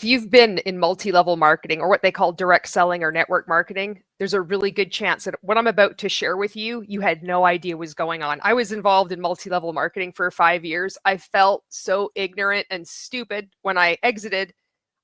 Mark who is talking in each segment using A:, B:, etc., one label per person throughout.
A: If you've been in multi-level marketing or what they call direct selling or network marketing, there's a really good chance that what I'm about to share with you, you had no idea was going on. I was involved in multi-level marketing for 5 years. I felt so ignorant and stupid when I exited.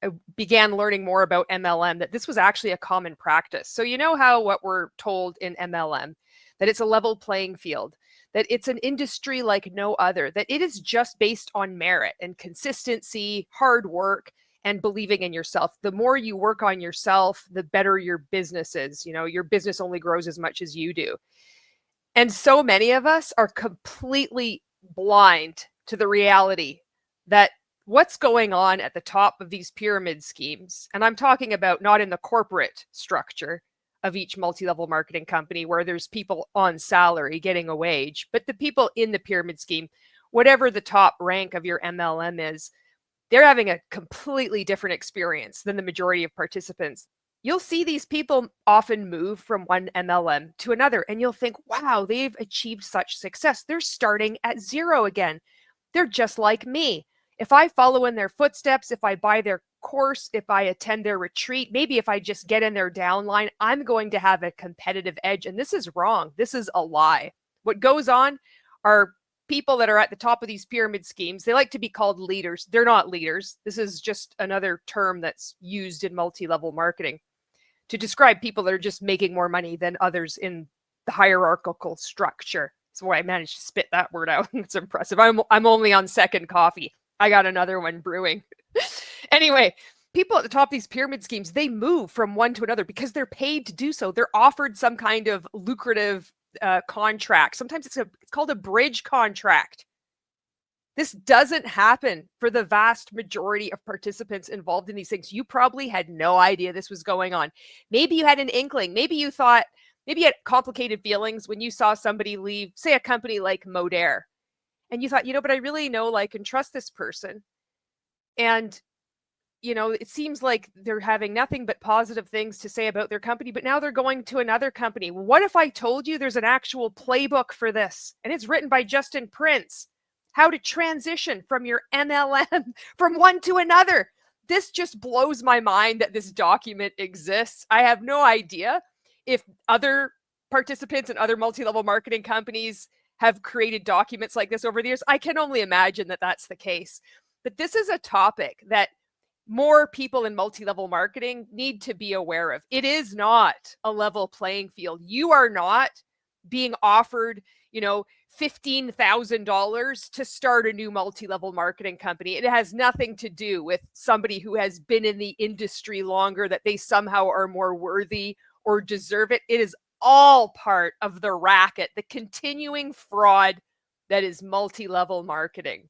A: I began learning more about MLM, that this was actually a common practice. So you know how what we're told in MLM, that it's a level playing field, that it's an industry like no other, that it is just based on merit and consistency, hard work, and believing in yourself. The more you work on yourself, the better your business is. You know, your business only grows as much as you do. And so many of us are completely blind to the reality that what's going on at the top of these pyramid schemes, and I'm talking about not in the corporate structure of each multi-level marketing company where there's people on salary getting a wage, but the people in the pyramid scheme, whatever the top rank of your MLM is, they're having a completely different experience than the majority of participants. You'll see these people often move from one MLM to another, and you'll think, wow, they've achieved such success. They're starting at zero again. They're just like me. If I follow in their footsteps, if I buy their course, if I attend their retreat, maybe if I just get in their downline, I'm going to have a competitive edge. And this is wrong. This is a lie. What goes on are people that are at the top of these pyramid schemes. They like to be called leaders. They're not leaders. This is just another term that's used in multi-level marketing to describe people that are just making more money than others in the hierarchical structure. That's why I managed to spit that word out. It's impressive. I'm only on second coffee. I got another one brewing. Anyway, people at the top of these pyramid schemes, they move from one to another because they're paid to do so. They're offered some kind of lucrative contract. Sometimes it's called a bridge contract. This doesn't happen for the vast majority of participants involved in these things. You probably had no idea this was going on. Maybe you had an inkling. Maybe you thought, maybe you had complicated feelings when you saw somebody leave, say, a company like Modere. And you thought, but I really know, like, and trust this person. And it seems like they're having nothing but positive things to say about their company, but now they're going to another company. What if I told you there's an actual playbook for this? And it's written by Justin Prince, how to transition from your MLM from one to another. This just blows my mind that this document exists. I have no idea if other participants and other multi-level marketing companies have created documents like this over the years. I can only imagine that that's the case. But this is a topic that more people in multi-level marketing need to be aware of. It is not a level playing field. You are not being offered, $15,000 to start a new multi-level marketing company. It has nothing to do with somebody who has been in the industry longer, that they somehow are more worthy or deserve it. It is all part of the racket, the continuing fraud that is multi-level marketing.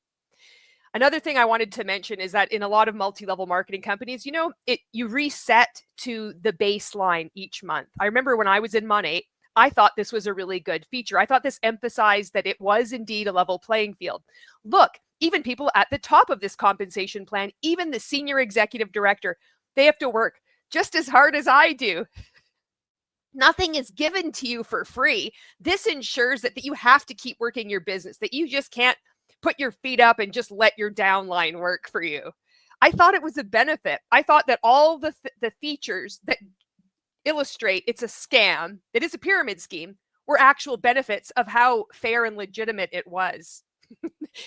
A: Another thing I wanted to mention is that in a lot of multi-level marketing companies, you reset to the baseline each month. I remember when I was in Mon8, I thought this was a really good feature. I thought this emphasized that it was indeed a level playing field. Look, even people at the top of this compensation plan, even the senior executive director, they have to work just as hard as I do. Nothing is given to you for free. This ensures that you have to keep working your business, that you just can't put your feet up and just let your downline work for you. I thought it was a benefit. I thought that all the features that illustrate it's a scam, that is a pyramid scheme, were actual benefits of how fair and legitimate it was.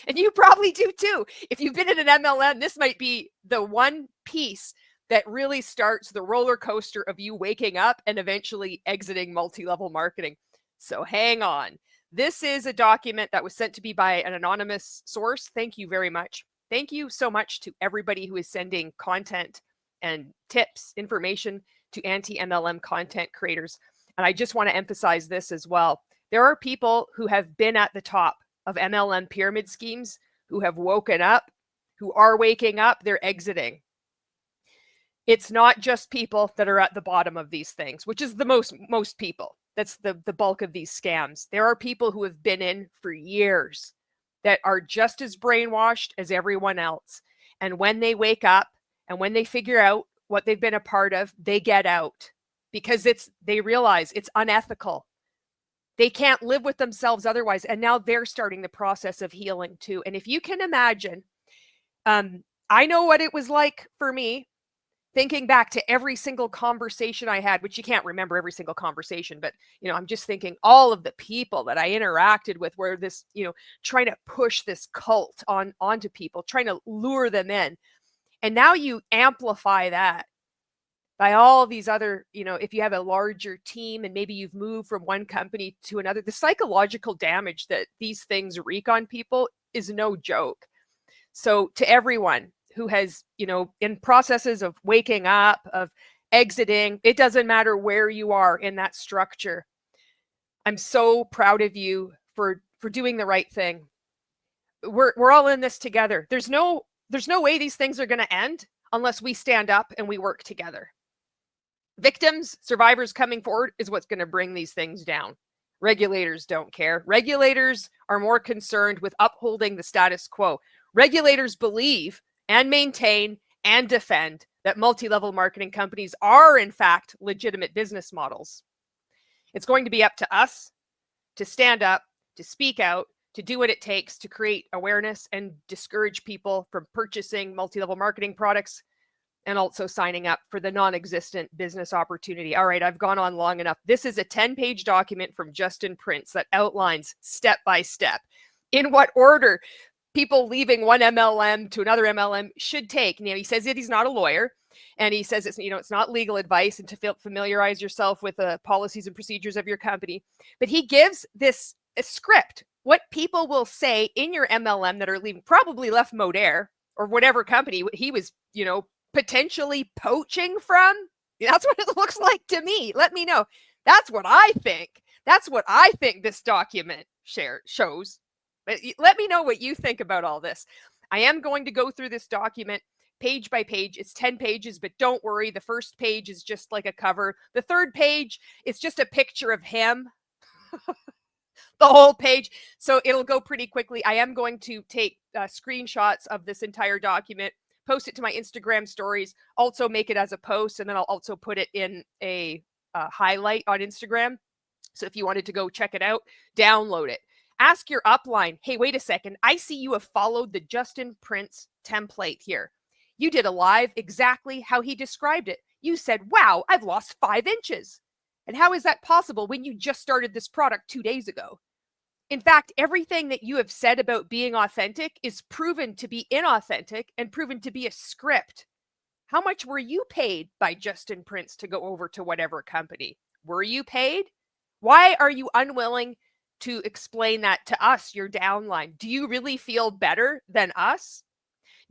A: And you probably do too. If you've been in an MLM, this might be the one piece that really starts the roller coaster of you waking up and eventually exiting multi-level marketing. So hang on. This is a document that was sent to me by an anonymous source. Thank you very much. Thank you so much to everybody who is sending content and tips, information to anti-MLM content creators. And I just want to emphasize this as well. There are people who have been at the top of MLM pyramid schemes who have woken up, who are waking up, they're exiting. It's not just people that are at the bottom of these things, which is the most people. That's the bulk of these scams. There are people who have been in for years that are just as brainwashed as everyone else. And when they wake up and when they figure out what they've been a part of, they get out because they realize it's unethical. They can't live with themselves otherwise. And now they're starting the process of healing too. And if you can imagine, I know what it was like for me thinking back to every single conversation I had, which you can't remember every single conversation, but, I'm just thinking all of the people that I interacted with where this, trying to push this cult onto people, trying to lure them in. And now you amplify that by all these other, if you have a larger team and maybe you've moved from one company to another, the psychological damage that these things wreak on people is no joke. So to everyone who has, in processes of waking up, of exiting, it doesn't matter where you are in that structure. I'm so proud of you for doing the right thing. We're all in this together. There's no way these things are going to end unless we stand up and we work together. Victims, survivors coming forward is what's going to bring these things down. Regulators don't care. Regulators are more concerned with upholding the status quo. Regulators believe and maintain and defend that multi-level marketing companies are, in fact, legitimate business models. It's going to be up to us to stand up, to speak out, to do what it takes to create awareness and discourage people from purchasing multi-level marketing products and also signing up for the non-existent business opportunity. All right, I've gone on long enough. This is a 10-page document from Justin Prince that outlines step by step in what order people leaving one MLM to another MLM should take. He says that he's not a lawyer, and he says it's not legal advice, and to familiarize yourself with the policies and procedures of your company. But he gives this a script, what people will say in your MLM that are leaving, probably left Modair or whatever company he was, potentially poaching from. That's what it looks like to me. Let me know. That's what I think. That's what I think this document shows. But let me know what you think about all this. I am going to go through this document page by page. It's 10 pages, but don't worry. The first page is just like a cover. The third page is just a picture of him. The whole page. So it'll go pretty quickly. I am going to take screenshots of this entire document, post it to my Instagram stories, also make it as a post, and then I'll also put it in a highlight on Instagram. So if you wanted to go check it out, download it. Ask your upline, hey, wait a second. I see you have followed the Justin Prince template here. You did a live exactly how he described it. You said, wow, I've lost 5 inches. And how is that possible when you just started this product 2 days ago? In fact, everything that you have said about being authentic is proven to be inauthentic and proven to be a script. How much were you paid by Justin Prince to go over to whatever company? Were you paid? Why are you unwilling to explain that to us, your downline? Do you really feel better than us?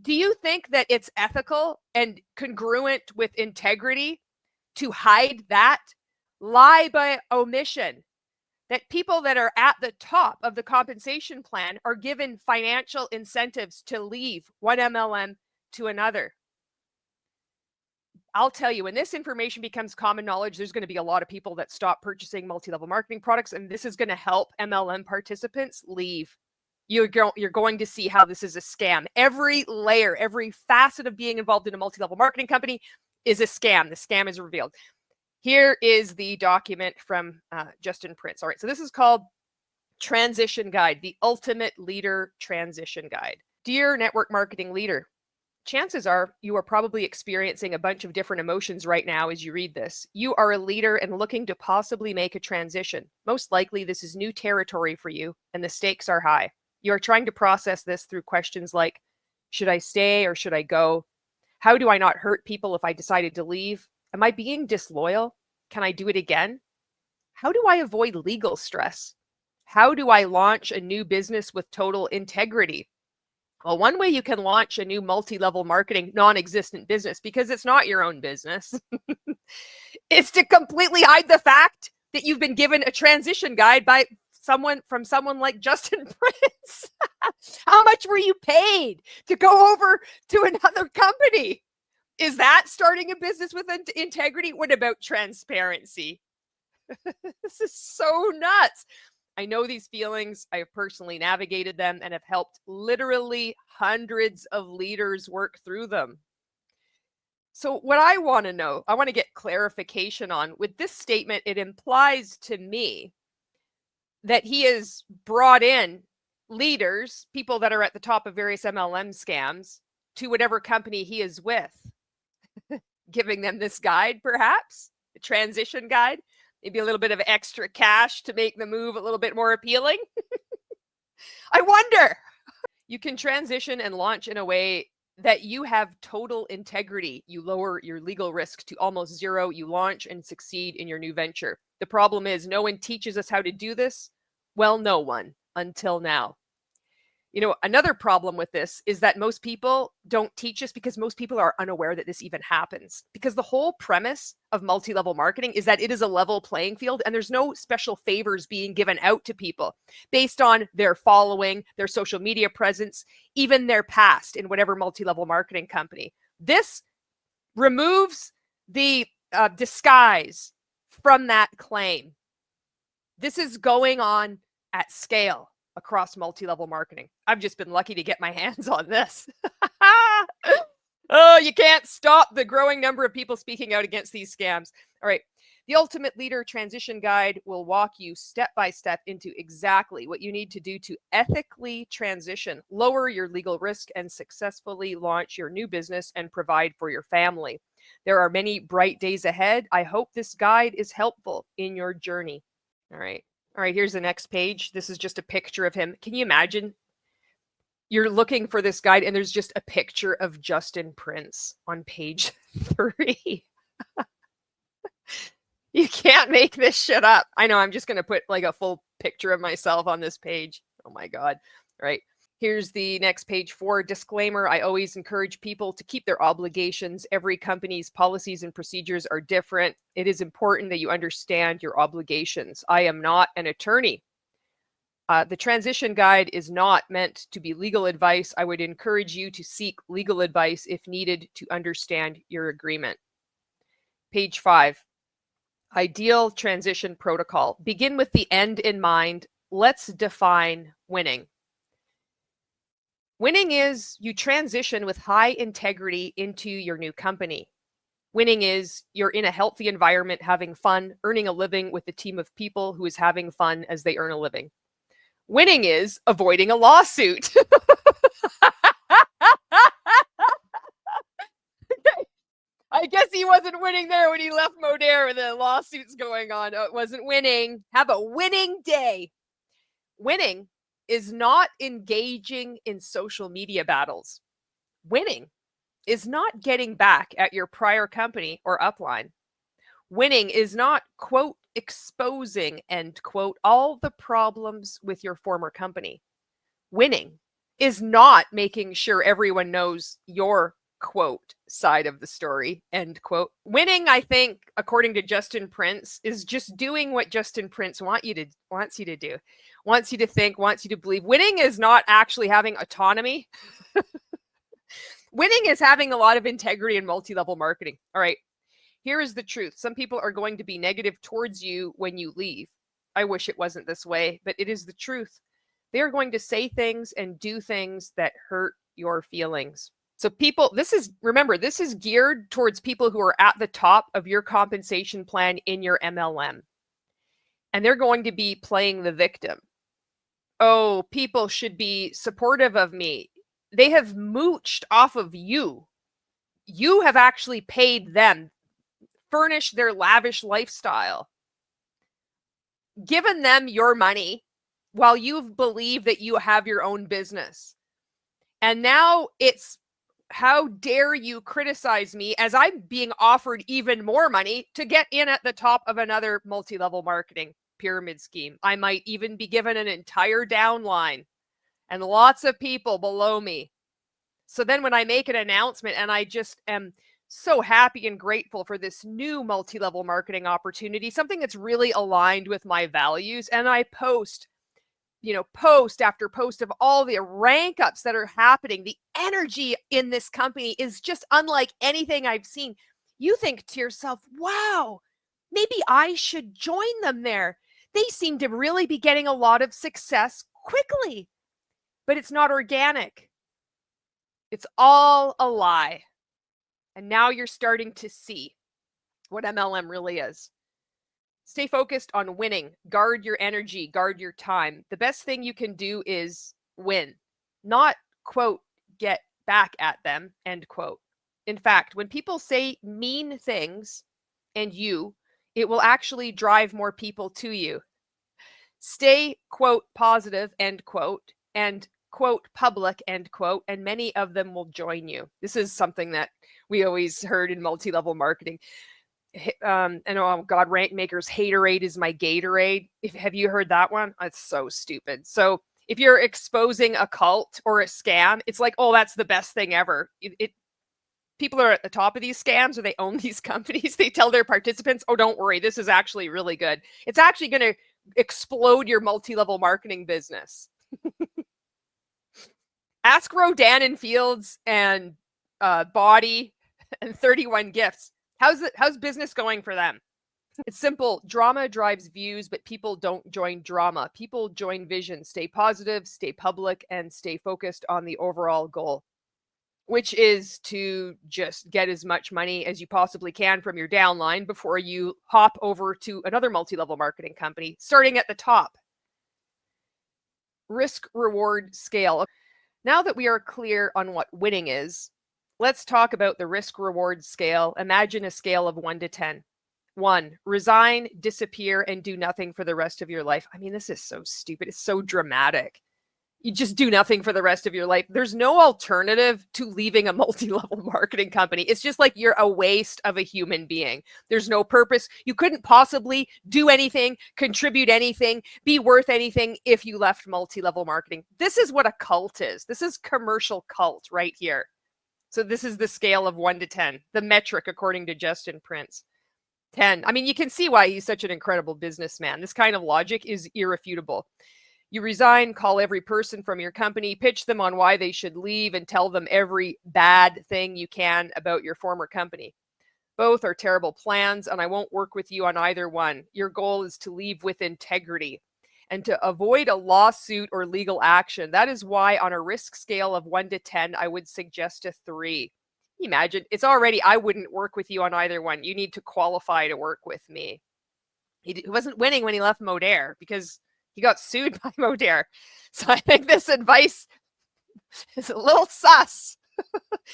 A: Do you think that it's ethical and congruent with integrity to hide that? Lie by omission. That people that are at the top of the compensation plan are given financial incentives to leave one MLM to another. I'll tell you, when this information becomes common knowledge, there's going to be a lot of people that stop purchasing multi-level marketing products, and this is going to help MLM participants leave. You're going to see how this is a scam. Every layer, every facet of being involved in a multi-level marketing company is a scam. The scam is revealed. Here is the document from Justin Prince. All right, so this is called Transition Guide, the Ultimate Leader Transition Guide. Dear network marketing leader, chances are you are probably experiencing a bunch of different emotions right now as you read this. You are a leader and looking to possibly make a transition. Most likely this is new territory for you and the stakes are high. You are trying to process this through questions like, should I stay or should I go? How do I not hurt people if I decided to leave? Am I being disloyal? Can I do it again? How do I avoid legal stress? How do I launch a new business with total integrity? Well, one way you can launch a new multi-level marketing non-existent business, because it's not your own business, is to completely hide the fact that you've been given a transition guide by someone like Justin Prince. How much were you paid to go over to another company? Is that starting a business with integrity? What about transparency? This is so nuts. I know these feelings. I have personally navigated them and have helped literally hundreds of leaders work through them. So what I want to know, I want to get clarification on with this statement. It implies to me that he has brought in leaders, people that are at the top of various MLM scams, to whatever company he is with. giving them this guide, perhaps, a transition guide, maybe a little bit of extra cash to make the move a little bit more appealing. I wonder. You can transition and launch in a way that you have total integrity. You lower your legal risk to almost zero. You launch and succeed in your new venture. The problem is no one teaches us how to do this. Well, no one until now. You know, another problem with this is that most people don't teach us because most people are unaware that this even happens. Because the whole premise of multi-level marketing is that it is a level playing field and there's no special favors being given out to people based on their following, their social media presence, even their past in whatever multi-level marketing company. This removes the disguise from that claim. This is going on at scale across multi-level marketing. I've just been lucky to get my hands on this. Oh, you can't stop the growing number of people speaking out against these scams. All right. The Ultimate Leader Transition Guide will walk you step by step into exactly what you need to do to ethically transition, lower your legal risk, and successfully launch your new business and provide for your family. There are many bright days ahead. I hope this guide is helpful in your journey. All right. All right, here's the next page. This is just a picture of him. Can you imagine? You're looking for this guide and there's just a picture of Justin Prince on page 3. You can't make this shit up. I know, I'm just going to put like a full picture of myself on this page. Oh my God. All right. Here's the next page 4. Disclaimer. I always encourage people to keep their obligations. Every company's policies and procedures are different. It is important that you understand your obligations. I am not an attorney. The transition guide is not meant to be legal advice. I would encourage you to seek legal advice if needed to understand your agreement. Page 5. Ideal transition protocol. Begin with the end in mind. Let's define winning. Winning is you transition with high integrity into your new company. Winning is you're in a healthy environment, having fun, earning a living with a team of people who is having fun as they earn a living. Winning is avoiding a lawsuit. I guess he wasn't winning there when he left Modere with the lawsuits going on. Oh, it wasn't winning. Have a winning day. Winning is not engaging in social media battles. Winning is not getting back at your prior company or upline. Winning is not, quote, exposing, end quote, all the problems with your former company. Winning is not making sure everyone knows your, quote, side of the story, end quote. Winning, I think, according to Justin Prince, is just doing what Justin Prince wants you to do, wants you to think, wants you to believe. Winning is not actually having autonomy. Winning is having a lot of integrity in multi-level marketing. All right, here is the truth. Some people are going to be negative towards you when you leave. I wish it wasn't this way, but it is the truth. They are going to say things and do things that hurt your feelings. So people, remember, this is geared towards people who are at the top of your compensation plan in your MLM. And they're going to be playing the victim. Oh, people should be supportive of me. They have mooched off of you. You have actually paid them, furnished their lavish lifestyle, given them your money while you've believed that you have your own business. And now it's, how dare you criticize me as I'm being offered even more money to get in at the top of another multi-level marketing pyramid scheme. I might even be given an entire downline and lots of people below me. So then when I make an announcement, and I just am so happy and grateful for this new multi-level marketing opportunity, something that's really aligned with my values, and I post after post of all the rank ups that are happening. The energy in this company is just unlike anything I've seen. You think to yourself, wow, maybe I should join them there. They seem to really be getting a lot of success quickly, but it's not organic. It's all a lie. And now you're starting to see what MLM really is. Stay focused on winning. Guard your energy, guard your time. The best thing you can do is win, not, quote, get back at them, end quote. In fact, when people say mean things and it will actually drive more people to you. Stay, quote, positive, end quote, and quote, public, end quote, and many of them will join you. This is something that we always heard in multi-level marketing. And oh God, rank makers, haterade is my Gatorade. Have you heard that one? It's so stupid. So if you're exposing a cult or a scam, it's like, oh, that's the best thing ever. People are at the top of these scams, or they own these companies. They tell their participants, oh, don't worry, this is actually really good. It's actually going to explode your multi-level marketing business. Ask Rodan and Fields and Body and 31 Gifts. How's business going for them? It's simple. Drama drives views, but people don't join drama. People join vision. Stay positive, stay public, and stay focused on the overall goal, which is to just get as much money as you possibly can from your downline before you hop over to another multi-level marketing company, starting at the top. Risk reward scale. Now that we are clear on what winning is, let's talk about the risk reward scale. Imagine a scale of 1 to 10. 1, resign, disappear, and do nothing for the rest of your life. I mean, this is so stupid. It's so dramatic. You just do nothing for the rest of your life. There's no alternative to leaving a multi-level marketing company. It's just like you're a waste of a human being. There's no purpose. You couldn't possibly do anything, contribute anything, be worth anything if you left multi-level marketing. This is what a cult is. This is commercial cult right here. So this is the scale of 1 to 10, the metric according to Justin Prince. 10. I mean, you can see why he's such an incredible businessman. This kind of logic is irrefutable. You resign, call every person from your company, pitch them on why they should leave, and tell them every bad thing you can about your former company. Both are terrible plans, and I won't work with you on either one. Your goal is to leave with integrity and to avoid a lawsuit or legal action. That is why on a risk scale of 1 to 10, I would suggest a 3. Imagine, it's already, I wouldn't work with you on either one. You need to qualify to work with me. He wasn't winning when he left Modere because he got sued by Modere. So I think this advice is a little sus.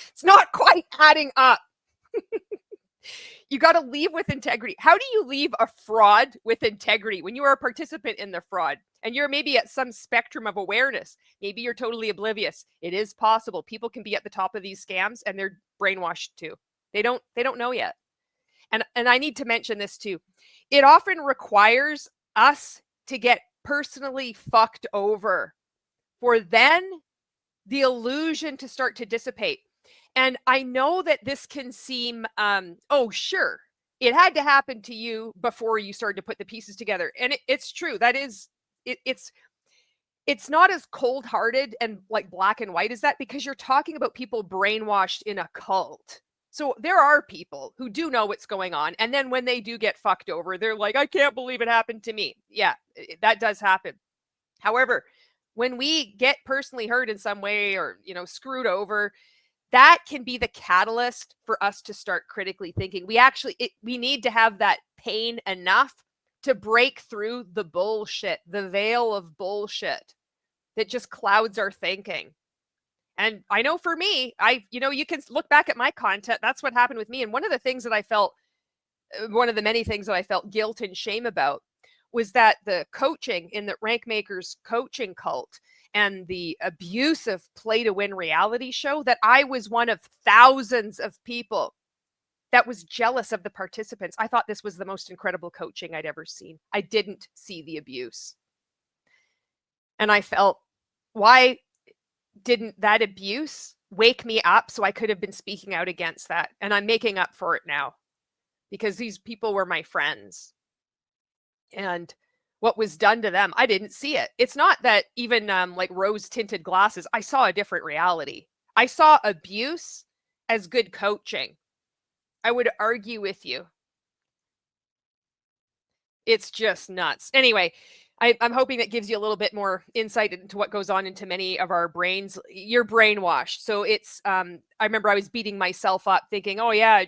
A: It's not quite adding up. You got to leave with integrity. How do you leave a fraud with integrity when you are a participant in the fraud and you're maybe at some spectrum of awareness? Maybe you're totally oblivious. It is possible. People can be at the top of these scams and they're brainwashed too. They don't know yet. And I need to mention this too. It often requires us to get personally fucked over for then the illusion to start to dissipate. And I know that this can seem, oh, sure, it had to happen to you before you started to put the pieces together. And it's true. That is, it's not as cold-hearted and like black and white as that, because you're talking about people brainwashed in a cult. So there are people who do know what's going on. And then when they do get fucked over, they're like, I can't believe it happened to me. Yeah, that does happen. However, when we get personally hurt in some way or, screwed over, that can be the catalyst for us to start critically thinking. We need to have that pain enough to break through the bullshit, the veil of bullshit that just clouds our thinking. And I know for me, you can look back at my content. That's what happened with me. And one of the many things that I felt guilt and shame about was that the coaching in the rank makers coaching cult and the abusive play to win reality show, that I was one of thousands of people that was jealous of the participants. I thought this was the most incredible coaching I'd ever seen. I didn't see the abuse. And I felt, why didn't that abuse wake me up so I could have been speaking out against that? And I'm making up for it now because these people were my friends. And what was done to them, I didn't see it. It's not that even like rose-tinted glasses, I saw a different reality. I saw abuse as good coaching. I would argue with you. It's just nuts. Anyway, I'm hoping that gives you a little bit more insight into what goes on into many of our brains. You're brainwashed. So it's, I remember I was beating myself up thinking, oh yeah,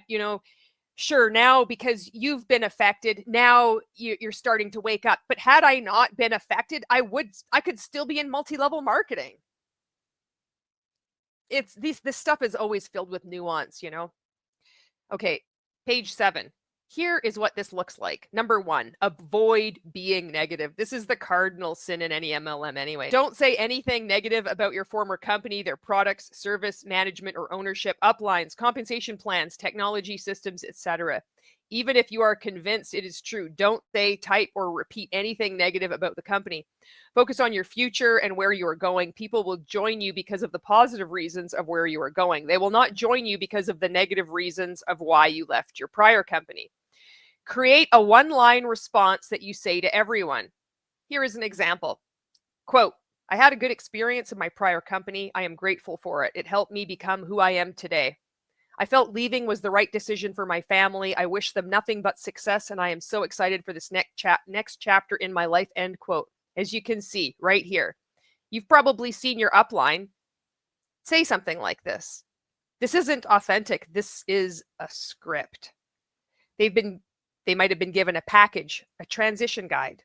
A: sure, now because you've been affected, now you're starting to wake up. But had I not been affected, I could still be in multi-level marketing. this stuff is always filled with nuance, you know. Okay, page 7. Here is what this looks like. Number 1, avoid being negative. This is the cardinal sin in any MLM anyway. Don't say anything negative about your former company, their products, service, management, or ownership, uplines, compensation plans, technology systems, etc. Even if you are convinced it is true, don't say, type, or repeat anything negative about the company. Focus on your future and where you are going. People will join you because of the positive reasons of where you are going. They will not join you because of the negative reasons of why you left your prior company. Create a one-line response that you say to everyone. Here is an example. Quote, I had a good experience in my prior company. I am grateful for it. It helped me become who I am today. I felt leaving was the right decision for my family. I wish them nothing but success, and I am so excited for this next chapter in my life, end quote. As you can see right here, you've probably seen your upline say something like this. This isn't authentic. This is a script. They might have been given a package, a transition guide,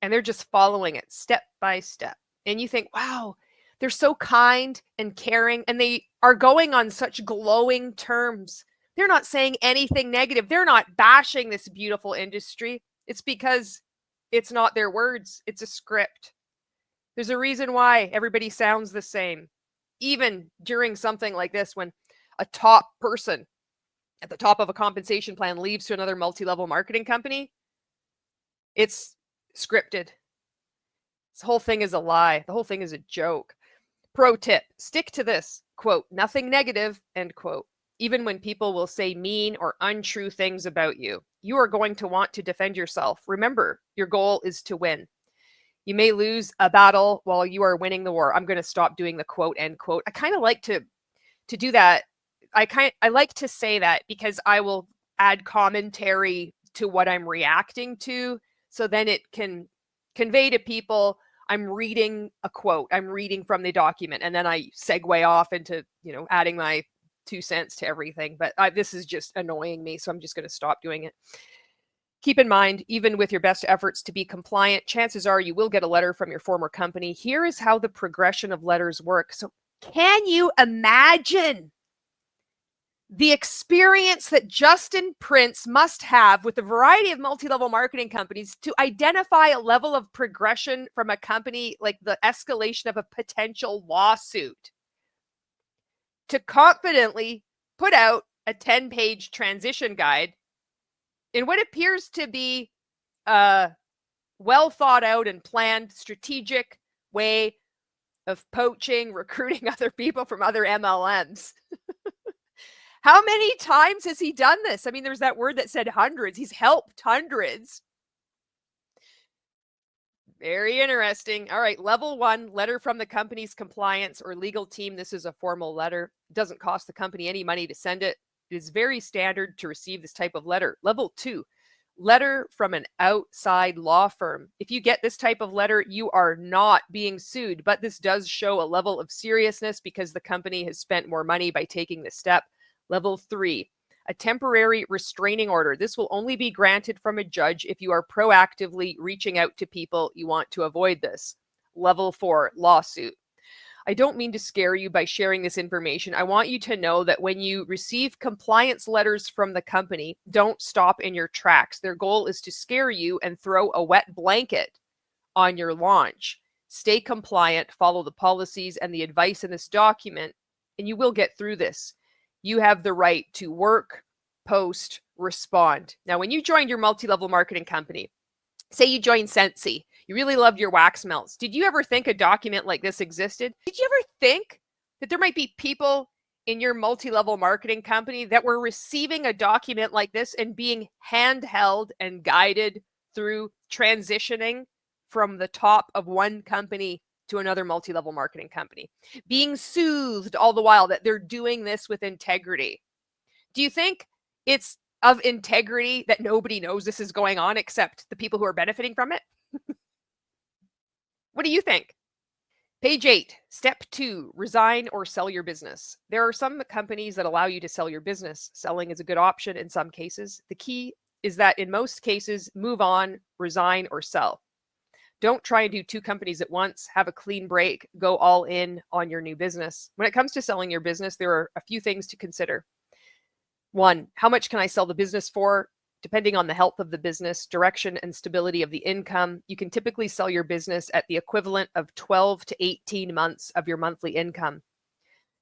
A: and they're just following it step by step. And you think, wow, they're so kind and caring, and they are going on such glowing terms. They're not saying anything negative. They're not bashing this beautiful industry. It's because it's not their words. It's a script. There's a reason why everybody sounds the same. Even during something like this, when a top person at the top of a compensation plan leaves to another multi-level marketing company, it's scripted. This whole thing is a lie. The whole thing is a joke. Pro tip, stick to this, quote, nothing negative, end quote. Even when people will say mean or untrue things about you, you are going to want to defend yourself. Remember, your goal is to win. You may lose a battle while you are winning the war. I'm going to stop doing the quote, end quote. I kind of like to do that. I like to say that because I will add commentary to what I'm reacting to, so then it can convey to people I'm reading a quote, I'm reading from the document, and then I segue off into, adding my 2 cents to everything. But this is just annoying me, so I'm just going to stop doing it. Keep in mind, even with your best efforts to be compliant, chances are you will get a letter from your former company. Here is how the progression of letters work. So can you imagine the experience that Justin Prince must have with a variety of multi-level marketing companies to identify a level of progression from a company, like the escalation of a potential lawsuit, to confidently put out a 10-page transition guide in what appears to be a well thought out and planned strategic way of poaching, recruiting other people from other MLMs. How many times has he done this? I mean, there's that word that said hundreds. He's helped hundreds. Very interesting. All right, level 1, letter from the company's compliance or legal team. This is a formal letter. It doesn't cost the company any money to send it. It is very standard to receive this type of letter. Level 2, letter from an outside law firm. If you get this type of letter, you are not being sued, but this does show a level of seriousness because the company has spent more money by taking this step. Level 3, a temporary restraining order. This will only be granted from a judge if you are proactively reaching out to people you want to avoid this. Level 4, lawsuit. I don't mean to scare you by sharing this information. I want you to know that when you receive compliance letters from the company, don't stop in your tracks. Their goal is to scare you and throw a wet blanket on your launch. Stay compliant, follow the policies and the advice in this document, and you will get through this. You have the right to work, post, respond. Now, when you joined your multi-level marketing company, say you joined Sensi, you really loved your wax melts. Did you ever think a document like this existed? Did you ever think that there might be people in your multi-level marketing company that were receiving a document like this and being handheld and guided through transitioning from the top of one company to another multi-level marketing company, being soothed all the while that they're doing this with integrity? Do you think it's of integrity that nobody knows this is going on except the people who are benefiting from it? What do you think? Page 8, step 2, resign or sell your business. There are some companies that allow you to sell your business. Selling is a good option in some cases. The key is that in most cases, move on, resign, or sell. Don't try and do 2 companies at once. Have a clean break. Go all in on your new business. When it comes to selling your business, there are a few things to consider. 1, how much can I sell the business for? Depending on the health of the business, direction, and stability of the income, you can typically sell your business at the equivalent of 12 to 18 months of your monthly income.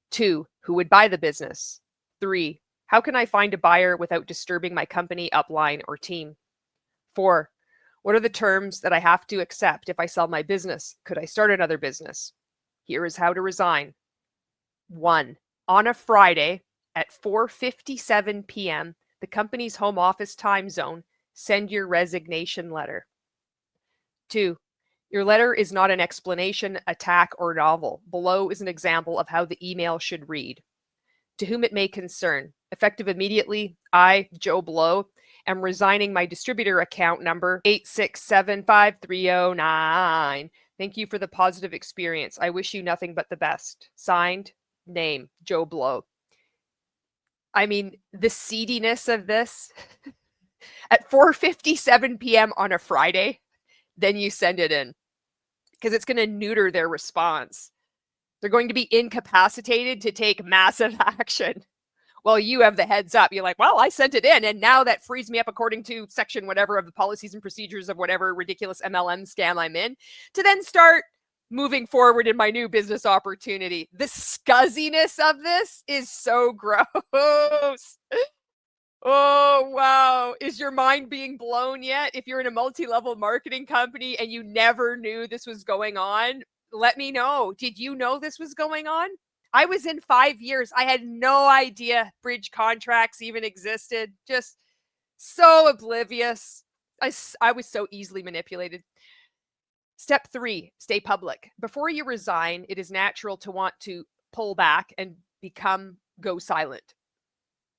A: 2, who would buy the business? 3, how can I find a buyer without disturbing my company, upline, or team? 4, what are the terms that I have to accept if I sell my business? Could I start another business? Here is how to resign. 1, on a Friday at 4:57 p.m., the company's home office time zone, send your resignation letter. 2, your letter is not an explanation, attack, or novel. Below is an example of how the email should read. To whom it may concern, effective immediately, I, Joe Blow, am resigning my distributor account number 8675309. Thank you for the positive experience. I wish you nothing but the best. Signed, name, Joe Blow. I mean, the seediness of this at 4:57 p.m. on a Friday, then you send it in because it's going to neuter their response. They're going to be incapacitated to take massive action. Well, you have the heads up. You're like, well, I sent it in, and now that frees me up according to section whatever of the policies and procedures of whatever ridiculous MLM scam I'm in to then start moving forward in my new business opportunity. The scuzziness of this is so gross. Oh, wow. Is your mind being blown yet? If you're in a multi-level marketing company and you never knew this was going on, let me know. Did you know this was going on? I was in 5 years. I had no idea bridge contracts even existed. Just so oblivious. I was so easily manipulated. Step 3, stay public. Before you resign, it is natural to want to pull back and go silent.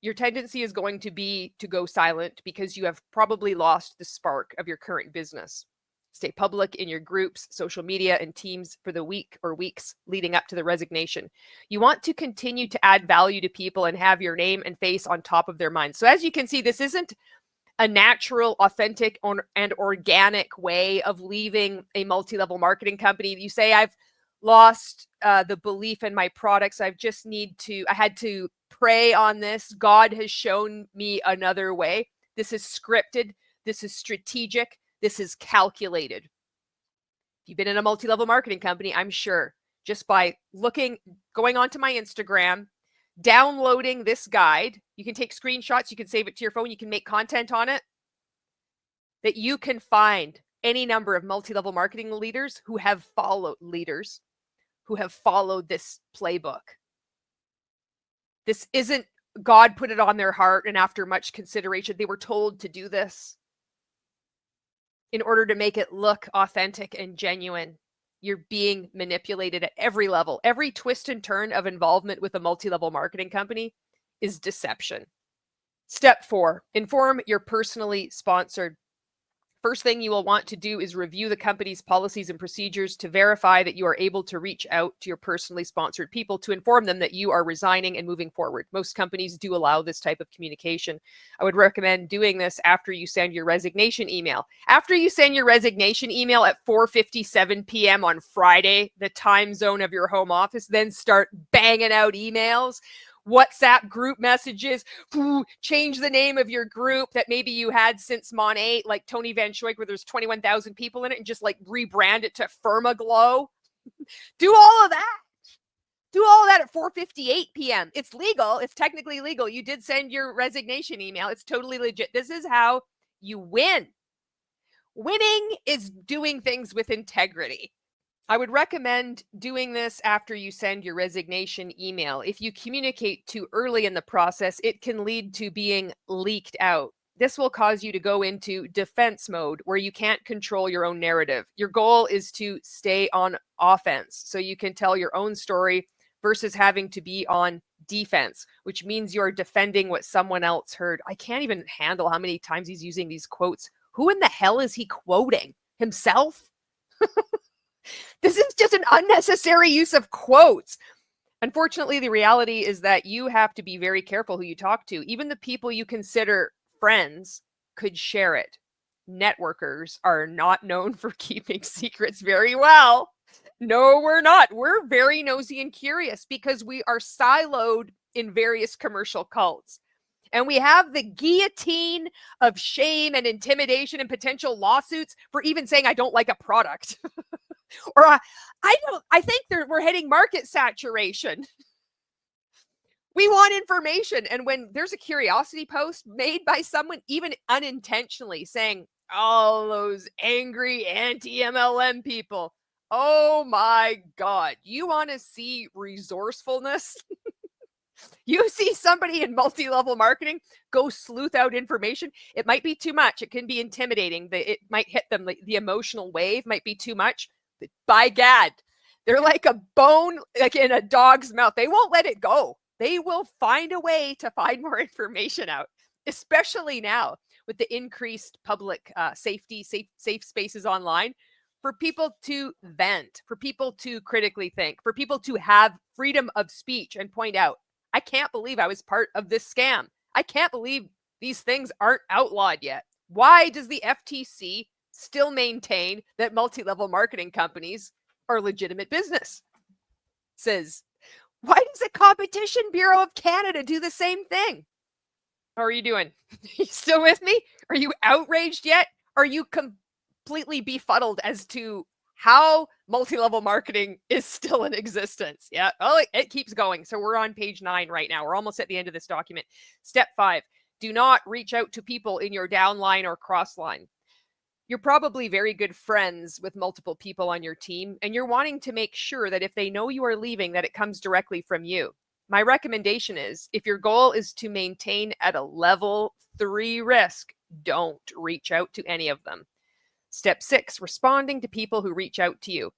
A: Your tendency is going to be to go silent because you have probably lost the spark of your current business. Stay public in your groups, social media, and teams for the week or weeks leading up to the resignation. You want to continue to add value to people and have your name and face on top of their minds. So as you can see, this isn't a natural, authentic, and organic way of leaving a multi-level marketing company. You say, I've lost the belief in my products. I had to pray on this. God has shown me another way. This is scripted. This is strategic. This is calculated. If you've been in a multi-level marketing company, I'm sure just by going onto my Instagram, downloading this guide, you can take screenshots, you can save it to your phone, you can make content on it, that you can find any number of multi-level marketing leaders who have followed this playbook. This isn't God put it on their heart and after much consideration, they were told to do this in order to make it look authentic and genuine. You're being manipulated at every level. Every twist and turn of involvement with a multi-level marketing company is deception. Step 4, inform your personally sponsored. First thing you will want to do is review the company's policies and procedures to verify that you are able to reach out to your personally sponsored people to inform them that you are resigning and moving forward. Most companies do allow this type of communication. I would recommend doing this after you send your resignation email. After you send your resignation email at 4:57 p.m. on Friday, the time zone of your home office, then start banging out emails, WhatsApp group messages, change the name of your group that maybe you had since Mon 8, like Tony Van Schoik, where there's 21,000 people in it, and just like rebrand it to Firmaglow. Do all of that. Do all of that at 4:58 p.m. It's legal. It's technically legal. You did send your resignation email. It's totally legit. This is how you win. Winning is doing things with integrity. I would recommend doing this after you send your resignation email. If you communicate too early in the process, it can lead to being leaked out. This will cause you to go into defense mode where you can't control your own narrative. Your goal is to stay on offense so you can tell your own story versus having to be on defense, which means you're defending what someone else heard. I can't even handle how many times he's using these quotes. Who in the hell is he quoting? Himself? This is just an unnecessary use of quotes. Unfortunately, the reality is that you have to be very careful who you talk to. Even the people you consider friends could share it. networkers are not known for keeping secrets very well. No, we're not. We're very nosy and curious because we are siloed in various commercial cults. And we have the guillotine of shame and intimidation and potential lawsuits for even saying I don't like a product. Or I think we're hitting market saturation. We want information. And when there's a curiosity post made by someone, even unintentionally, saying, all those angry anti-MLM people, oh my God, you want to see resourcefulness? You see somebody in multi-level marketing go sleuth out information. It might be too much. It can be intimidating. It might hit them. The emotional wave might be too much. But by gad, they're like a bone, like in a dog's mouth. They won't let it go. They will find a way to find more information out, especially now with the increased public safety, safe spaces online, for people to vent, for people to critically think, for people to have freedom of speech and point out, I can't believe I was part of this scam. I can't believe these things aren't outlawed yet. Why does the FTC still maintain that multi-level marketing companies are legitimate business? Says, why does the Competition Bureau of Canada do the same thing? How are you doing? You still with me? Are you outraged yet? Are you completely befuddled as to how multi-level marketing is still in existence? Yeah. Oh, it keeps going. So we're on page 9 right now. We're almost at the end of this document. Step 5, do not reach out to people in your downline or crossline. You're probably very good friends with multiple people on your team, and you're wanting to make sure that if they know you are leaving, that it comes directly from you. My recommendation is, if your goal is to maintain at a level 3 risk, don't reach out to any of them. Step 6, responding to people who reach out to you.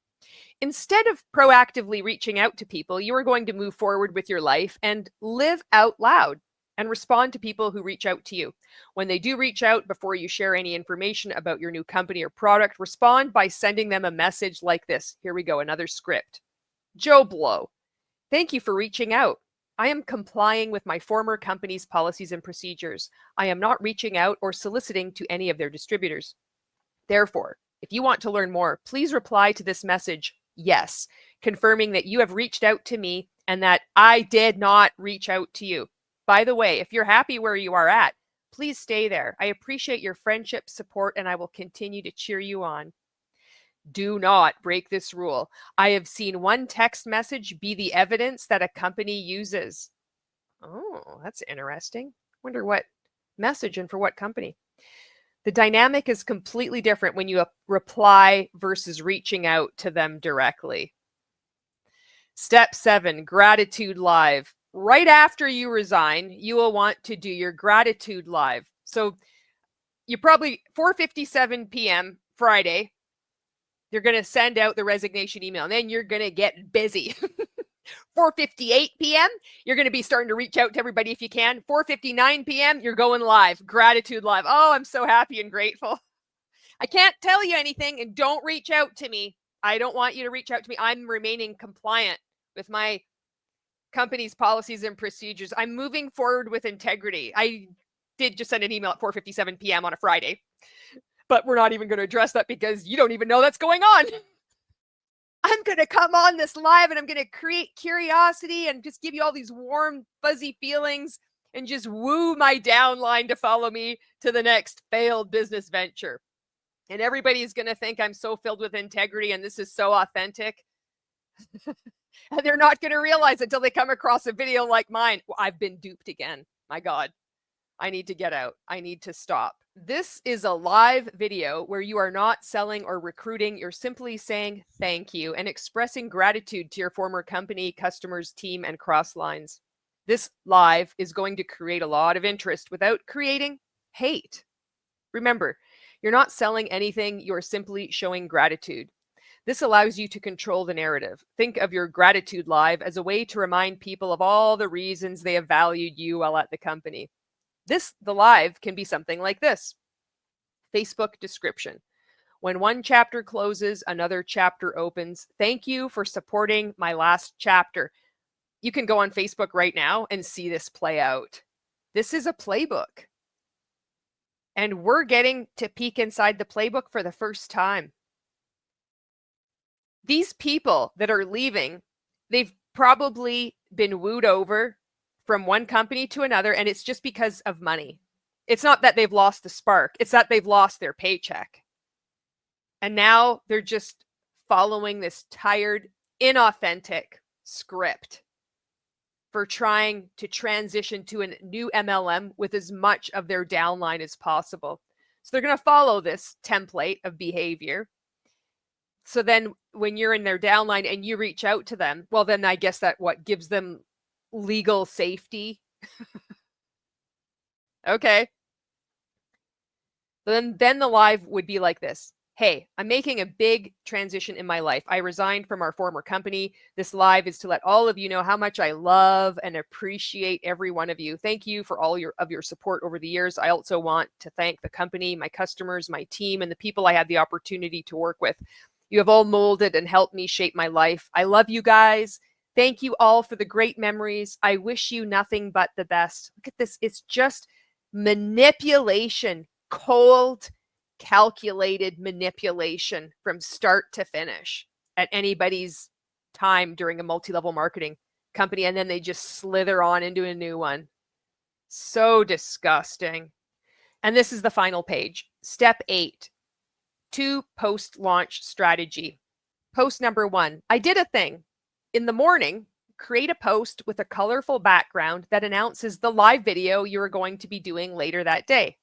A: Instead of proactively reaching out to people, you are going to move forward with your life and live out loud and respond to people who reach out to you. When they do reach out, before you share any information about your new company or product, respond by sending them a message like this. Here we go, another script. Joe Blow, thank you for reaching out. I am complying with my former company's policies and procedures. I am not reaching out or soliciting to any of their distributors. Therefore, if you want to learn more, please reply to this message, yes, confirming that you have reached out to me and that I did not reach out to you. By the way, if you're happy where you are at, please stay there. I appreciate your friendship, support, and I will continue to cheer you on. Do not break this rule. I have seen one text message be the evidence that a company uses. Oh, that's interesting. Wonder what message and for what company. The dynamic is completely different when you reply versus reaching out to them directly. Step 7, gratitude live. Right after you resign, you will want to do your gratitude live. So you probably 4:57 p.m. Friday, you're going to send out the resignation email, and then you're going to get busy. 4:58 p.m., you're going to be starting to reach out to everybody if you can. 4:59 p.m., you're going live, gratitude live. Oh, I'm so happy and grateful. I can't tell you anything, and don't reach out to me. I don't want you to reach out to me. I'm remaining compliant with my company's policies and procedures. I'm moving forward with integrity. I did just send an email at 4:57 p.m. on a Friday, but we're not even going to address that because you don't even know that's going on. I'm going to come on this live and I'm going to create curiosity and just give you all these warm, fuzzy feelings and just woo my downline to follow me to the next failed business venture. And everybody's going to think I'm so filled with integrity and this is so authentic. And they're not going to realize it until they come across a video like mine. Well, I've been duped again. My God, I need to get out. I need to stop. This is a live video where you are not selling or recruiting. You're simply saying thank you and expressing gratitude to your former company, customers, team, and cross lines. This live is going to create a lot of interest without creating hate. Remember, you're not selling anything. You're simply showing gratitude. This allows you to control the narrative. Think of your gratitude live as a way to remind people of all the reasons they have valued you while at the company. The live can be something like this. Facebook description. When one chapter closes, another chapter opens. Thank you for supporting my last chapter. You can go on Facebook right now and see this play out. This is a playbook. And we're getting to peek inside the playbook for the first time. These people that are leaving, they've probably been wooed over from one company to another, and it's just because of money. It's not that they've lost the spark, it's that they've lost their paycheck. And now they're just following this tired, inauthentic script for trying to transition to a new MLM with as much of their downline as possible. So they're going to follow this template of behavior. So then when you're in their downline and you reach out to them, well, then I guess that what gives them legal safety. Okay. Then the live would be like this. Hey, I'm making a big transition in my life. I resigned from our former company. This live is to let all of you know how much I love and appreciate every one of you. Thank you for all of your support over the years. I also want to thank the company, my customers, my team, and the people I had the opportunity to work with. You have all molded and helped me shape my life. I love you guys. Thank you all for the great memories. I wish you nothing but the best. Look at this. It's just manipulation, cold, calculated manipulation from start to finish at anybody's time during a multi-level marketing company. And then they just slither on into a new one. So disgusting. And this is the final page. Step 8, 2 post-launch strategy. Post number 1. I did a thing. In the morning, create a post with a colorful background that announces the live video you are going to be doing later that day.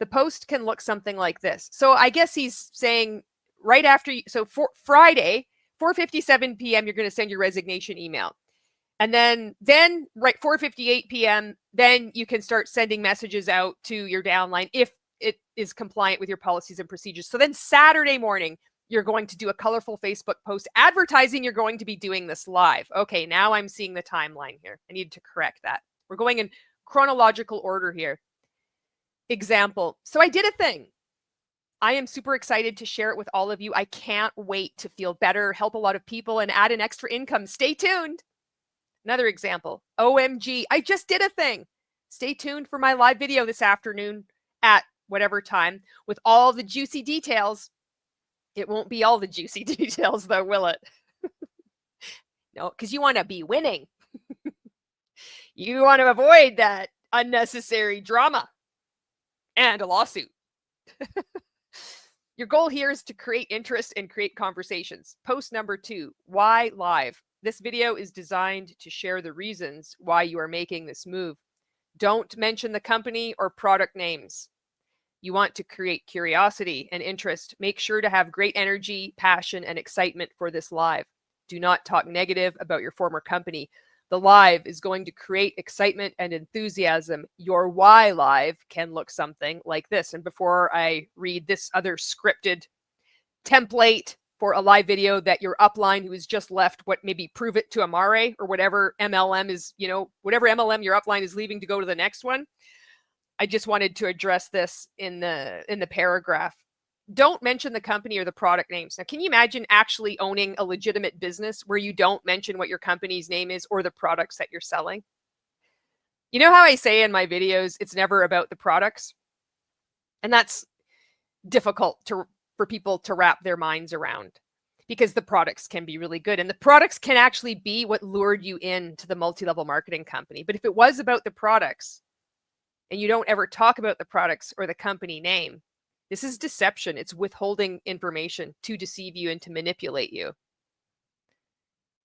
A: The post can look something like this. So I guess he's saying right after, so for Friday, 4:57 p.m., you're going to send your resignation email. And then right 4:58 p.m., then you can start sending messages out to your downline if it is compliant with your policies and procedures. So then Saturday morning, you're going to do a colorful Facebook post advertising you're going to be doing this live. Okay, now I'm seeing the timeline here. I need to correct that. We're going in chronological order here. Example. So I did a thing. I am super excited to share it with all of you. I can't wait to feel better, help a lot of people, and add an extra income. Stay tuned. Another example. OMG, I just did a thing. Stay tuned for my live video this afternoon at whatever time with all the juicy details. It won't be all the juicy details though, will it? No, because you want to be winning. You want to avoid that unnecessary drama and a lawsuit. Your goal here is to create interest and create conversations. Post number 2, why live? This video is designed to share the reasons why you are making this move. Don't mention the company or product names. You want to create curiosity and interest. Make sure to have great energy, passion, and excitement for this live. Do not talk negative about your former company. The live is going to create excitement and enthusiasm. Your why live can look something like this. And before I read this other scripted template for a live video that your upline who has just left, maybe Prove It to Amare or whatever MLM is, whatever MLM your upline is leaving to go to the next one. I just wanted to address this in the paragraph. Don't mention the company or the product names. Now, can you imagine actually owning a legitimate business where you don't mention what your company's name is or the products that you're selling? You know how I say in my videos, it's never about the products? And that's difficult for people to wrap their minds around because the products can be really good. And the products can actually be what lured you into the multi-level marketing company. But if it was about the products and you don't ever talk about the products or the company name, this is deception. It's withholding information to deceive you and to manipulate you.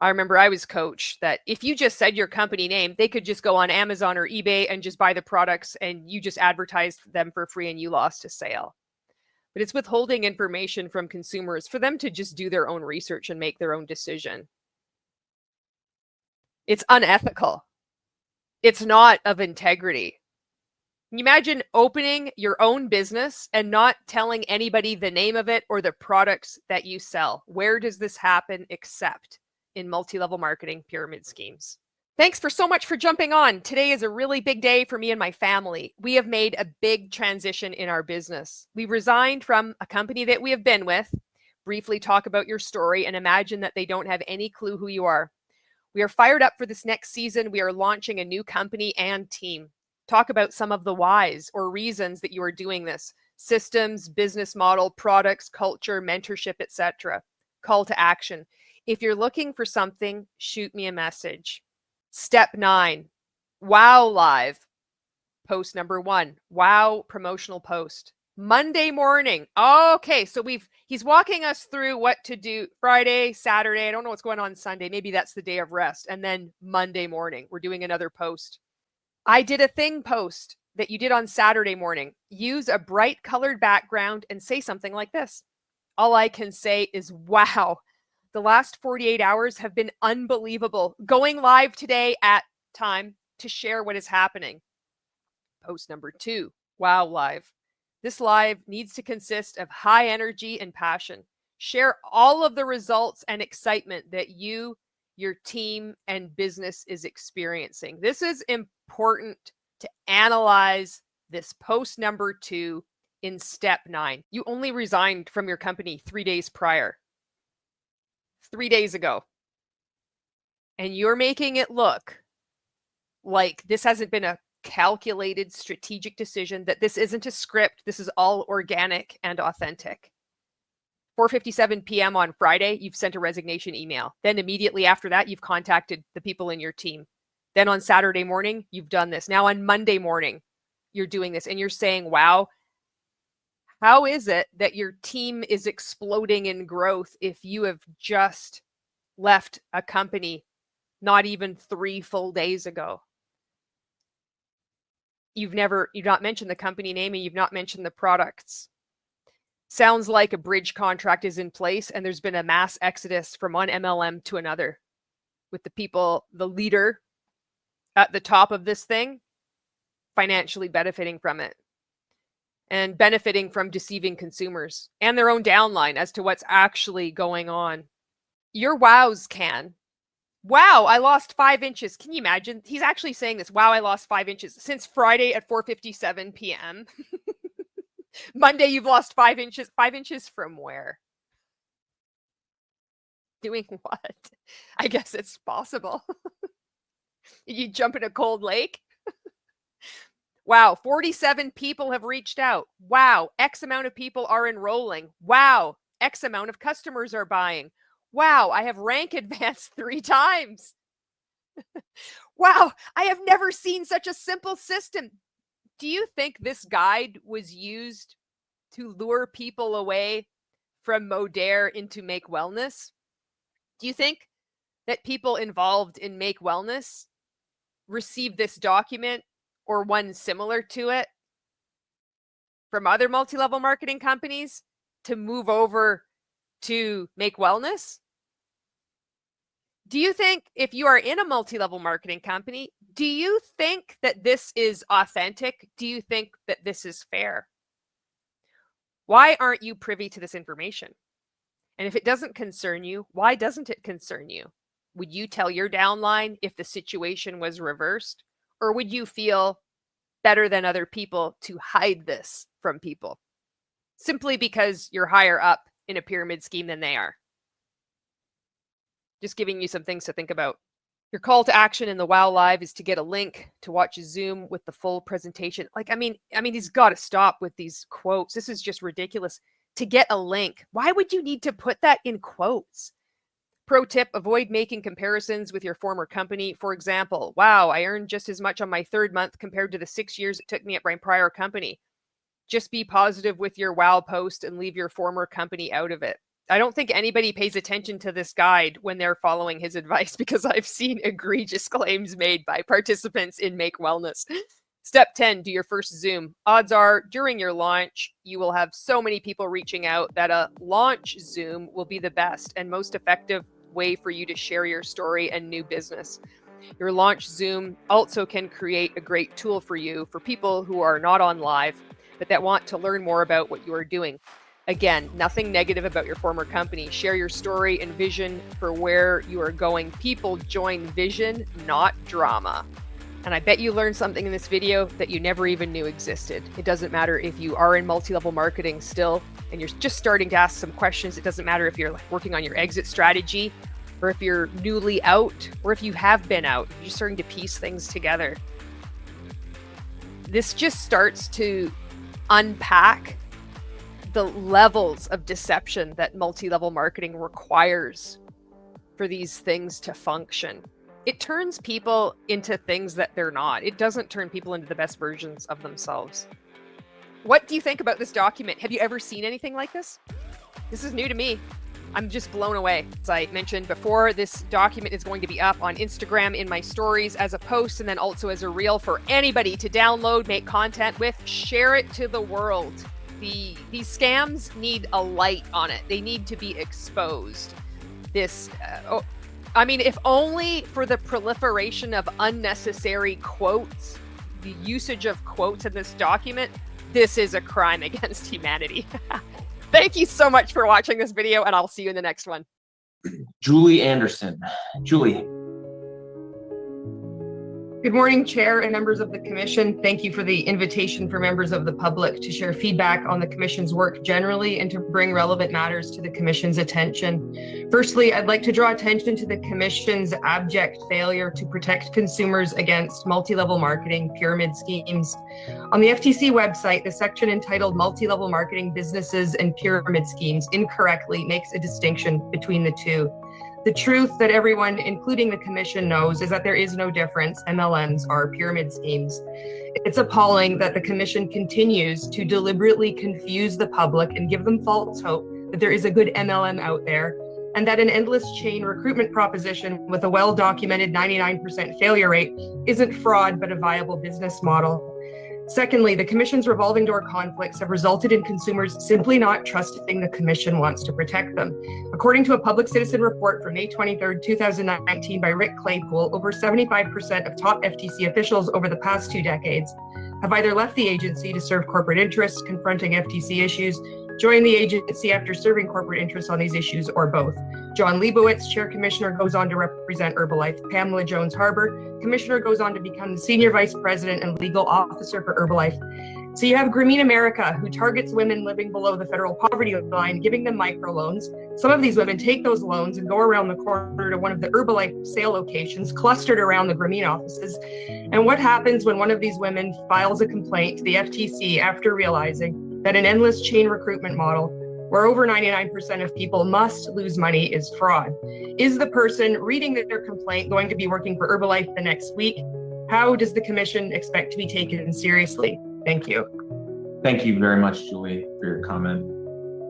A: I remember I was coached that if you just said your company name, they could just go on Amazon or eBay and just buy the products and you just advertised them for free and you lost a sale. But it's withholding information from consumers for them to just do their own research and make their own decision. It's unethical. It's not of integrity. Can you imagine opening your own business and not telling anybody the name of it or the products that you sell? Where does this happen except in multi-level marketing pyramid schemes? Thanks so much for jumping on. Today is a really big day for me and my family. We have made a big transition in our business. We resigned from a company that we have been with. Briefly talk about your story and imagine that they don't have any clue who you are. We are fired up for this next season. We are launching a new company and team. Talk about some of the whys or reasons that you are doing this. Systems, business model, products, culture, mentorship, etc. Call to action. If you're looking for something, shoot me a message. Step 9, wow live. Post number 1, wow promotional post. Monday morning. Okay, so he's walking us through what to do Friday, Saturday. I don't know what's going on Sunday. Maybe that's the day of rest. And then Monday morning, we're doing another post. I did a thing post that you did on Saturday morning. Use a bright colored background and say something like this. All I can say is, wow, the last 48 hours have been unbelievable. Going live today at time to share what is happening. Post number 2, wow live. This live needs to consist of high energy and passion. Share all of the results and excitement that you, your team, and business is experiencing. This is important to analyze this post number 2 in step 9. You only resigned from your company 3 days prior, 3 days ago, and you're making it look like this hasn't been a calculated strategic decision, that this isn't a script. This is all organic and authentic. 4:57 p.m. on Friday, you've sent a resignation email. Then immediately after that, you've contacted the people in your team. Then on Saturday morning, you've done this. Now on Monday morning, you're doing this and you're saying, wow, how is it that your team is exploding in growth if you have just left a company not even 3 full days ago? You've not mentioned the company name and you've not mentioned the products. Sounds like a bridge contract is in place and there's been a mass exodus from one MLM to another, with the people, the leader at the top of this thing, financially benefiting from it and benefiting from deceiving consumers and their own downline as to what's actually going on. Your wows can. Wow, I lost 5 inches. Can you imagine? He's actually saying this. Wow, I lost 5 inches since Friday at 4:57 p.m. Monday, you've lost 5 inches. 5 inches from where? Doing what? I guess it's possible. You jump in a cold lake? Wow, 47 people have reached out. Wow, X amount of people are enrolling. Wow, X amount of customers are buying. Wow, I have rank advanced 3 times. Wow, I have never seen such a simple system. Do you think this guide was used to lure people away from Modere into Make Wellness? Do you think that people involved in Make Wellness received this document or one similar to it from other multi-level marketing companies to move over to Make Wellness? Do you think if you are in a multi-level marketing company, do you think that this is authentic? Do you think that this is fair? Why aren't you privy to this information? And if it doesn't concern you, why doesn't it concern you? Would you tell your downline if the situation was reversed? Or would you feel better than other people to hide this from people simply because you're higher up in a pyramid scheme than they are? Just giving you some things to think about. Your call to action in the WOW Live is to get a link to watch a Zoom with the full presentation. Like, I mean, he's got to stop with these quotes. This is just ridiculous. To get a link, why would you need to put that in quotes? Pro tip, avoid making comparisons with your former company. For example, wow, I earned just as much on my 3rd month compared to the 6 years it took me at my prior company. Just be positive with your WOW post and leave your former company out of it. I don't think anybody pays attention to this guide when they're following his advice, because I've seen egregious claims made by participants in Make Wellness. Step 10, do your first Zoom. Odds are during your launch, you will have so many people reaching out that a launch Zoom will be the best and most effective way for you to share your story and new business. Your launch Zoom also can create a great tool for you for people who are not on live, but that want to learn more about what you are doing. Again, nothing negative about your former company. Share your story and vision for where you are going. People join vision, not drama. And I bet you learned something in this video that you never even knew existed. It doesn't matter if you are in multi-level marketing still and you're just starting to ask some questions. It doesn't matter if you're working on your exit strategy or if you're newly out or if you have been out. You're just starting to piece things together. this just starts to unpack the levels of deception that multi-level marketing requires for these things to function. It turns people into things that they're not. It doesn't turn people into the best versions of themselves. What do you think about this document? Have you ever seen anything like this? This is new to me. I'm just blown away. As I mentioned before, this document is going to be up on Instagram in my stories as a post, and then also as a reel for anybody to download, make content with, share it to the world. These scams need a light on it. They need to be exposed. I mean, if only for the proliferation of unnecessary quotes, the usage of quotes in this document, this is a crime against humanity. Thank you so much for watching this video, and I'll see you in the next one.
B: Julie Anderson. Julie.
C: Good morning, Chair and members of the Commission. Thank you for the invitation for members of the public to share feedback on the Commission's work generally and to bring relevant matters to the Commission's attention. Firstly, I'd like to draw attention to the Commission's abject failure to protect consumers against multi-level marketing pyramid schemes. On the FTC website, the section entitled Multi-Level Marketing Businesses and Pyramid Schemes incorrectly makes a distinction between the two. The truth that everyone, including the Commission, knows is that there is no difference. MLMs are pyramid schemes. It's appalling that the Commission continues to deliberately confuse the public and give them false hope that there is a good MLM out there, and that an endless chain recruitment proposition with a well-documented 99% failure rate isn't fraud, but a viable business model. Secondly, the Commission's revolving door conflicts have resulted in consumers simply not trusting the Commission wants to protect them. According to a public citizen report from May 23, 2019 by Rick Claypool, over 75% of top FTC officials over the past 2 decades have either left the agency to serve corporate interests confronting FTC issues, joined the agency after serving corporate interests on these issues, or both. John Leibowitz, Chair Commissioner, goes on to represent Herbalife. Pamela Jones-Harbor, Commissioner, goes on to become the Senior Vice President and Legal Officer for Herbalife. So you have Grameen America, who targets women living below the federal poverty line, giving them microloans. Some of these women take those loans and go around the corner to one of the Herbalife sale locations clustered around the Grameen offices. And what happens when one of these women files a complaint to the FTC after realizing that an endless chain recruitment model where over 99% of people must lose money is fraud? Is the person reading their complaint going to be working for Herbalife the next week? How does the Commission expect to be taken seriously? Thank you.
B: Thank you very much, Julie, for your comment.